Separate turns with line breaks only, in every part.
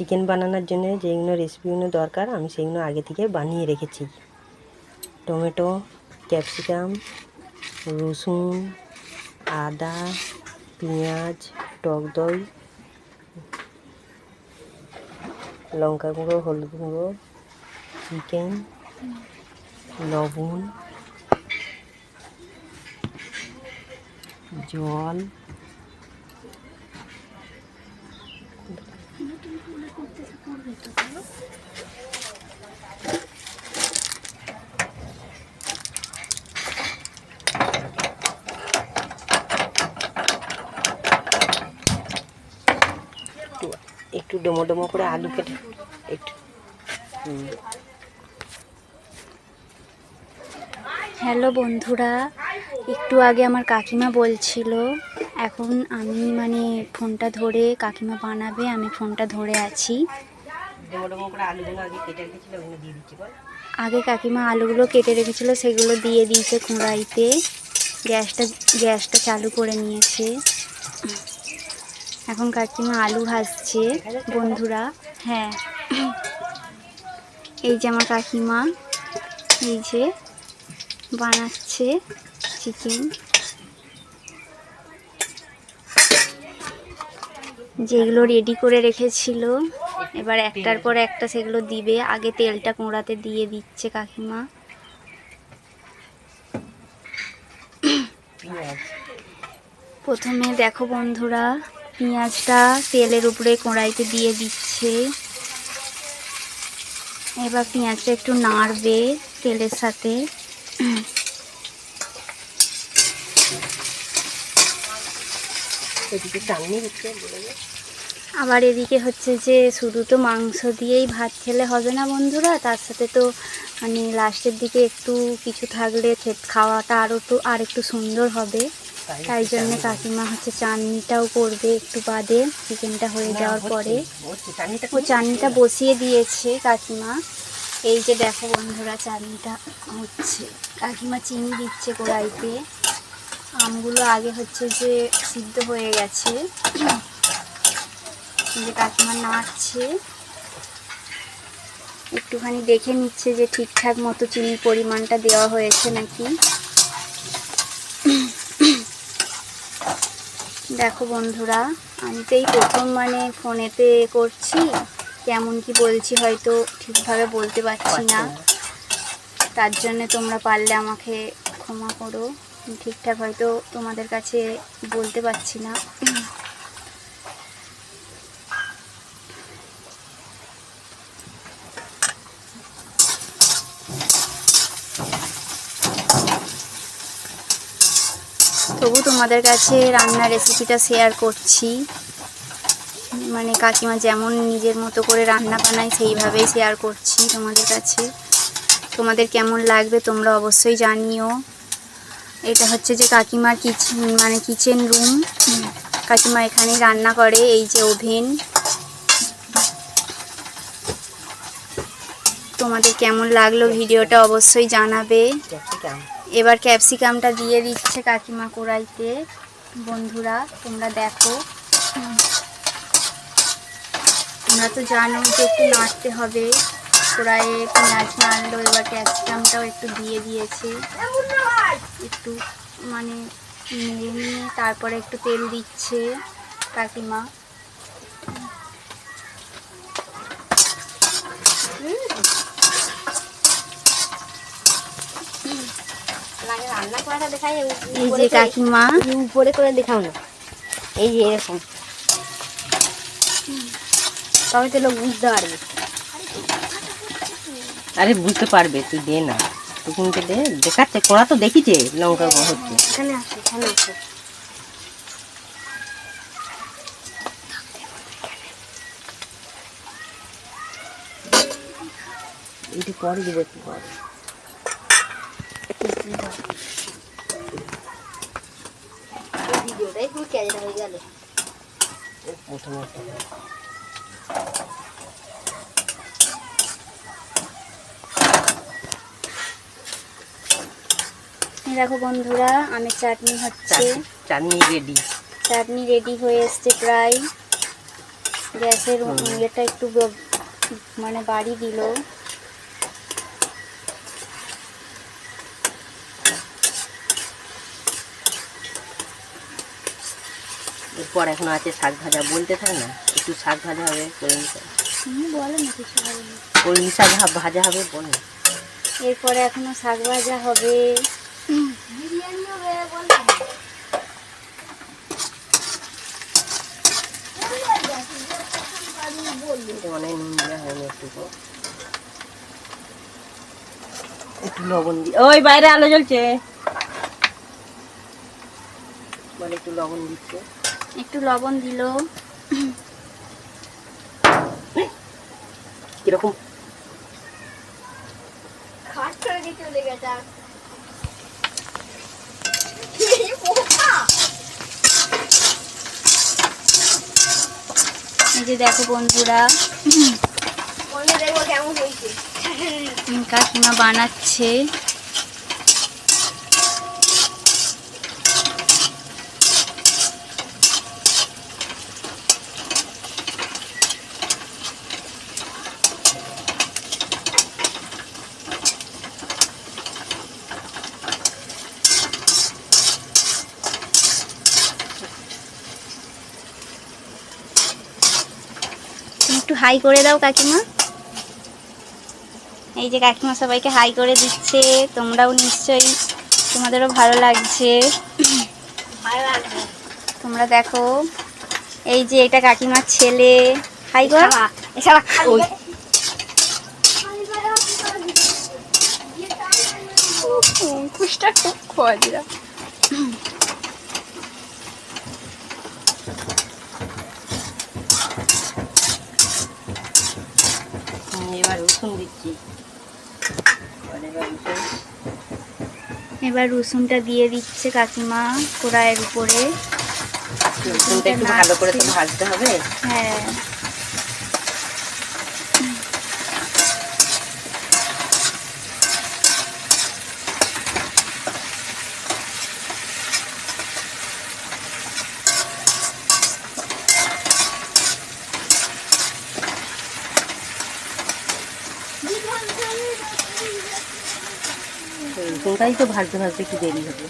Chicken বানানোর জন্য যেগুলো রেসিপিগুলো দরকার আমি সেগুলো আগে থেকে বানিয়ে রেখেছি। টমেটো, ক্যাপসিকাম, রসুন, আদা, পেঁয়াজ, টক দই, লঙ্কা গুঁড়ো, হলুদ গুঁড়ো, চিকেন, লবণ, জল, একটু ডোমো ডোমো করে আলু কেটে একটু।
হ্যালো বন্ধুরা, একটু আগে আমার কাকিমা বলছিল, এখন আমি মানে ফোনটা ধরে কাকিমা বানাবে, আমি ফোনটা ধরে আছি।
ডোমো ডোমো করে আলুগুলো আগে কেটে রেখেছিল, ওগুলো দিয়ে দিচ্ছি। বল।
আগে কাকিমা আলুগুলো কেটে রেখেছিল, সেগুলো দিয়ে দিয়েছে কড়াইতে। গ্যাসটা চালু করে নিয়েছে। এখন কাকিমা আলু ভাজছে বন্ধুরা। হ্যাঁ, এই যে আমার কাকিমা, এই যে বানাচ্ছে চিকেন। যেগুলো রেডি করে রেখেছিল, এবার একটার পর একটা সেগুলো দিবে। আগে তেলটা কড়াতে দিয়ে দিচ্ছে কাকিমা। প্রথমে দেখো বন্ধুরা, পেঁয়াজটা তেলের উপরে কড়াইতে দিয়ে দিচ্ছে। এবার পেঁয়াজটা একটু নাড়বে তেলের সাথে। আবার এদিকে হচ্ছে যে শুধু তো মাংস দিয়েই ভাত খেলে হবে না বন্ধুরা, তার সাথে তো মানে লাস্টের দিকে একটু কিছু থাকলে খাওয়াটা আর একটু সুন্দর হবে। তাই জন্য কাকিমা হচ্ছে চাটনিটাও করবে একটু বাদে, চিকেনটা হয়ে যাওয়ার পরে। ও চাটনিটা বসিয়ে দিয়েছে কাকিমা। এই যে দেখো বন্ধুরা, চাটনিটা হচ্ছে, কাকিমা চিনি দিচ্ছে কড়াইতে। আমগুলো আগে হচ্ছে যে সিদ্ধ হয়ে গেছে, যে কাকিমা নাড়ছে, একটুখানি দেখে নিচ্ছে যে ঠিকঠাক মতো চিনির পরিমাণটা দেওয়া হয়েছে নাকি। দেখো বন্ধুরা, আমি তো এই প্রথম মানে ফোনেতে করছি, কেমন কি বলছি হয়তো ঠিকভাবে বলতে পারছি না, তার জন্য তোমরা পারলে আমাকে ক্ষমা করো। ঠিকঠাক হয়তো তোমাদের কাছে বলতে পারছি না। তবু তোমাদের কাছে রান্নার রেসিপিটা শেয়ার করছি। মানে কাকিমা যেমন নিজের মতো করে রান্না বানায় সেইভাবেই শেয়ার করছি তোমাদের কাছে। তোমাদের কেমন লাগবে তোমরা অবশ্যই জানিও। এটা হচ্ছে যে কাকিমার কিচেন রুম। কাকিমা এখানেই রান্না করে। এই যে ওভেন। তোমাদের কেমন লাগলো ভিডিওটা অবশ্যই জানাবে। এবার ক্যাপসিকামটা দিয়ে দিচ্ছে কাকিমা কড়াইতে। বন্ধুরা তোমরা দেখো, তোমরা তো জানো যে একটু নাড়তে হবে। কড়াইয়ে পেঁয়াজ নাড়লো, এবার ক্যাপসিকামটাও একটু দিয়ে দিয়েছে। একটু মানে নেড়ে নিয়ে তারপরে একটু তেল দিচ্ছে কাকিমা।
রান্না করাটা দেখাই,
এই যে কাকিমা
উপরে করে দেখাও না, এই যে এরকম, তবে তো লোক বুঝতে পারবে। আরে বুঝতে পারবে, তুই দে না, টুকুনকে দে, দেখাচ্ছে কোড়া তো দেখিছে লঙ্কা হচ্ছে। এখানে আসে, এখানে আসে। এটি পরে দিবে, একটু পরে। ভিডিওটাই পুরো ক্যামেরা হয়ে গেল।
দেখো বন্ধুরা, আমের চাটনি হচ্ছে।
চাটনি রেডি।
চাটনি রেডি হয়ে এসছে প্রায়। গ্যাসের ইয়েটা একটু মানে বাড়ি দিল।
এরপর এখন আছে শাক ভাজা, বলতে থাকে না একটু শাক ভাজা হবে, কলমি শাক,
বলে না কিছু হবে না।
কলমি শাক ভাজা হবে বলে।
এরপরে এখনো শাক ভাজা হবে, বিরিয়ানি হবে বলে।
অনেক নুন দেওয়া হয়নি, একটু লবণ দি। ওই বাইরে আলো জ্বলছে, মানে একটু লবণ দিচ্ছে।
একটু লবণ দিল।
কিরকম
খাট করে দিয়ে চলে গেছে। এই যে দেখো বন্ধুরা, কেমন হয়েছে, কাকিমা বানাচ্ছে। একটু হাই করে দাও কাকিমা। এই যে কাকিমা সবাইকে হাই করে দিচ্ছে, তোমরাও নিশ্চয়ই, তোমাদেরও ভালো লাগছে। তোমরা দেখো, এই যে এটা কাকিমার ছেলে। হাই কর। অঙ্কুশটা খুব খজরা।
এবার রসুন দিচ্ছি,
এবার রসুনটা দিয়ে দিচ্ছে কাকিমা কড়াইয়ের উপরে।
রসুনটা একটু ভালো করে তো ভাজতে হবে।
হ্যাঁ,
রসুনটাই তো ভাজতে ভাজতে কি দেরি হবে।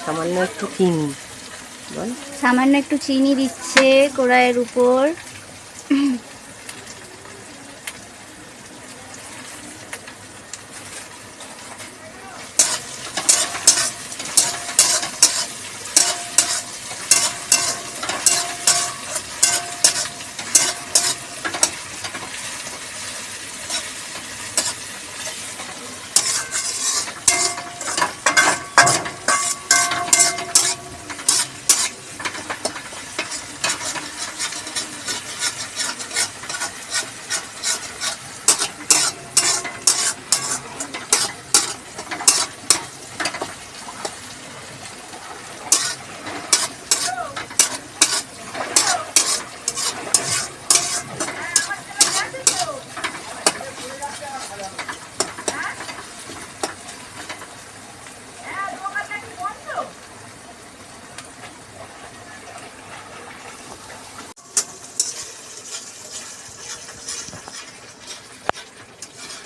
সামান্য একটু চিনি,
সামান্য একটু চিনি দিচ্ছে কড়াইয়ের উপর।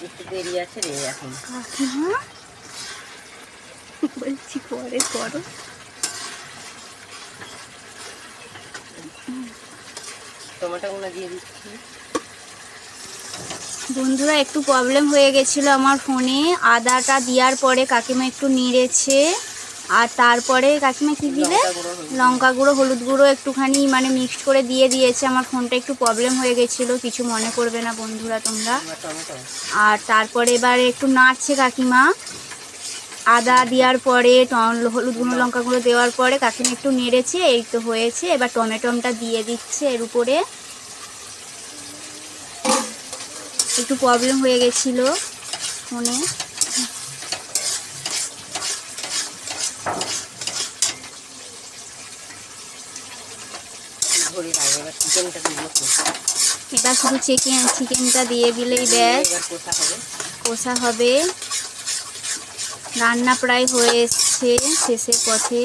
একটু দেরি আছে রে এখন।
কাকিমা বলছি পরে করো।
টমেটোগুলো দিয়ে দিচ্ছি।
বন্ধুরা একটু প্রবলেম হয়ে গেছিলো আমার ফোনে, আদাটা দেওয়ার পরে কাকিমা একটু নেড়েছে, আর তারপরে কাকিমা কি দিলে, লঙ্কা গুঁড়ো হলুদ গুঁড়ো একটুখানি মানে মিক্সড করে দিয়ে দিয়েছে। আমার ফোনটা একটু প্রবলেম হয়ে গেছিলো, কিছু মনে করবে না বন্ধুরা তোমরা। আর তারপরে এবারে একটু নাড়ছে কাকিমা, আদা দেওয়ার পরে হলুদ গুঁড়ো লঙ্কা গুঁড়ো দেওয়ার পরে কাকিমা একটু নেড়েছে, এই তো হয়েছে। এবার টমেটোটা দিয়ে দিচ্ছে এর উপরে। একটু প্রবলেম হয়ে গেছিলো ফোনে। এবার শুধু চিকেনটা দিয়ে দিলেই ব্যাস, কষা হবে। রান্না প্রায় হয়ে এসছে, শেষের পথে।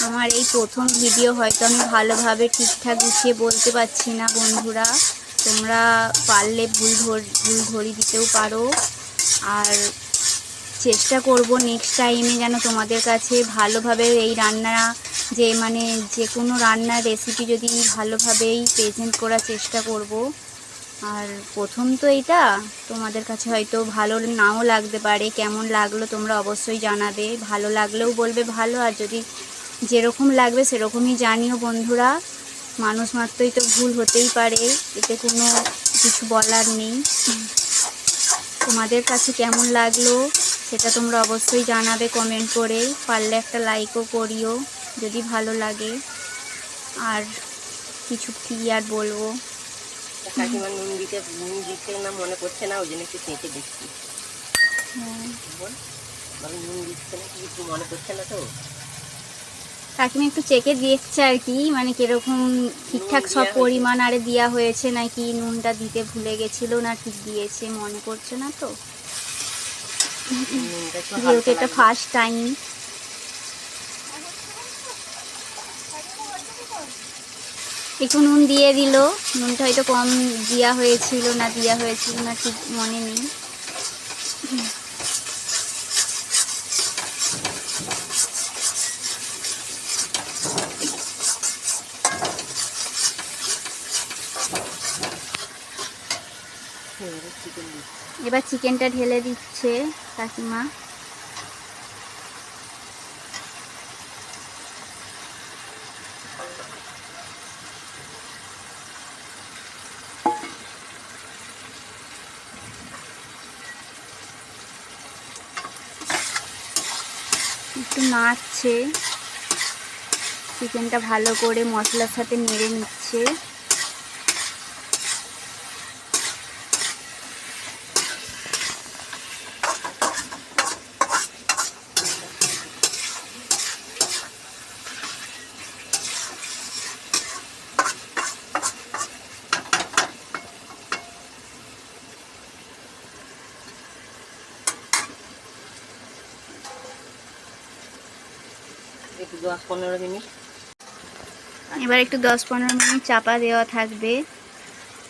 আমার এই প্রথম ভিডিও, হয়তো আমি ভালোভাবে ঠিকঠাক গুছিয়ে বলতে পারছি না বন্ধুরা, তোমরা পারলে ভুল ধরিয়ে দিতেও পারো। আর চেষ্টা করব নেক্সট টাইমে যেন তোমাদের কাছে ভালোভাবে এই রান্না, যে কোনো রান্নার রেসিপি যদি ভালোভাবেই প্রেজেন্ট করার চেষ্টা করব। আর প্রথম তো এইটা, তোমাদের কাছে হয়তো ভালো নাও লাগতে পারে। কেমন লাগলো তোমরা অবশ্যই জানাবে, ভালো লাগলেও বলবে ভালো, আর যদি যেরকম লাগবে সেরকমই জানিও বন্ধুরা। মানুষ মাত্রই তো ভুল হতেই পারে, এতে কোনো কিছু বলার নেই। তোমাদের কাছে কেমন লাগলো সেটা তোমরা অবশ্যই জানাবে কমেন্ট করে, পারলে একটা লাইকও করিও যদি ভালো লাগে। আর কিছু কি আর বলবো,
কাকিমা নুন দিতে না মনে করছে না, ওই জন্য একটু চেঁচে দিচ্ছি। নুন দিচ্ছে না কিছু মনে করছে না তো,
কাকিমা একটু চেকে দেখছে আর কি, মানে কিরকম ঠিকঠাক সব পরিমাণ আরে দেওয়া হয়েছে নাকি নুনটা দিতে ভুলে গেছিল না ঠিক দিয়েছে মনে করছে না তো, যেহেতু এটা ফার্স্ট টাইম। একটু নুন দিয়ে দিল, নুনটা হয়তো কম দেওয়া হয়েছিল না ঠিক মনে নেই। এবার চিকেনটা ঢেলে দিচ্ছে কাকিমা। একটু নাড়ছে, চিকেনটা ভালো করে মশলার সাথে নেড়ে নিচ্ছে।
একটু 10-15 মিনিট,
এবার একটু 10-15 মিনিট চাপা দেওয়া থাকবে,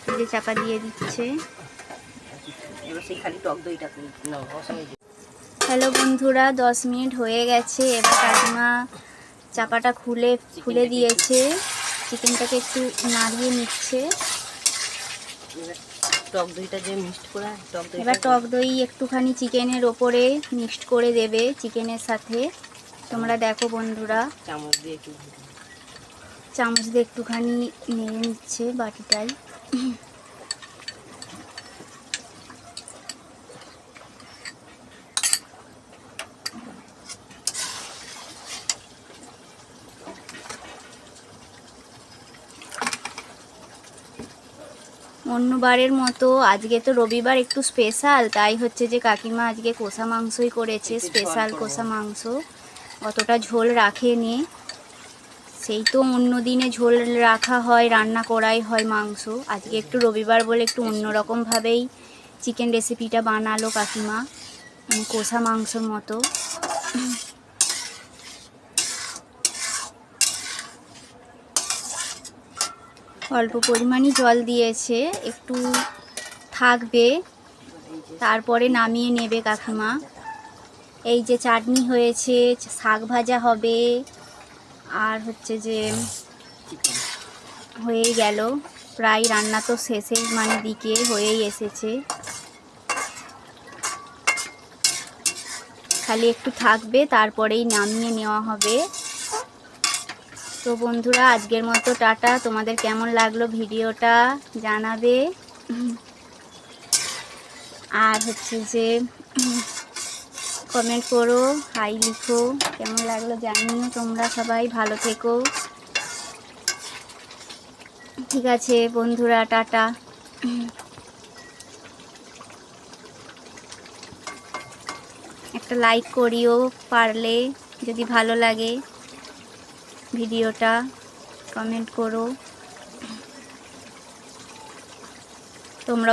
এই যে চাপা দিয়ে দিচ্ছে।
এবার সেই খালি টক দইটা নাও।
হ্যালো বন্ধুরা, 10 মিনিট হয়ে গেছে। এবার কাকিমা চাপাটা খুলে দিয়েছে, চিকেনটাকে একটু নাড়িয়ে নিচ্ছে।
টক দইটা যে মিক্সড করা,
এবার টক দই একটুখানি চিকেনের ওপরে মিক্সড করে দেবে চিকেনের সাথে। তোমরা দেখো বন্ধুরা,
চামচ দিয়ে
একটুখানি নেড়ে নিচ্ছে বাটিটাই। অন্যবারের মতো আজকে তো রবিবার একটু স্পেশাল, তাই হচ্ছে যে কাকিমা আজকে কষা মাংসই করেছে, স্পেশাল কষা মাংস। অতটা ঝোল রাখেনি, সেই তো অন্য দিনে ঝোল রাখা হয়, রান্না করাই হয় মাংস। আজকে একটু রবিবার বলে একটু অন্যরকমভাবেই চিকেন রেসিপিটা বানালো কাকিমা, কষা মাংসর মতো। অল্প পরিমাণই জল দিয়েছে, একটু থাকবে, তারপরে নামিয়ে নেবে কাকিমা। এই যে চাটনি হয়েছে, শাক ভাজা হবে, আর হচ্ছে যে হয়েই গেল প্রায় রান্না, তো শেষের দিকে হয়েই এসেছে, খালি একটু থাকবে তারপরেই নামিয়ে নেওয়া হবে। তো বন্ধুরা আজকের মতো টাটা। তোমাদের কেমন লাগলো ভিডিওটা জানাবে। আর হচ্ছে যে কমেন্ট করো, হাই লিখো, কেমন লাগলো জানিও। তোমরা সবাই ভালো থেকো। ঠিক আছে বন্ধুরা, টাটা। একটা লাইক করিও পারলে, যদি ভালো লাগে ভিডিওটা। কমেন্ট করো তোমরা।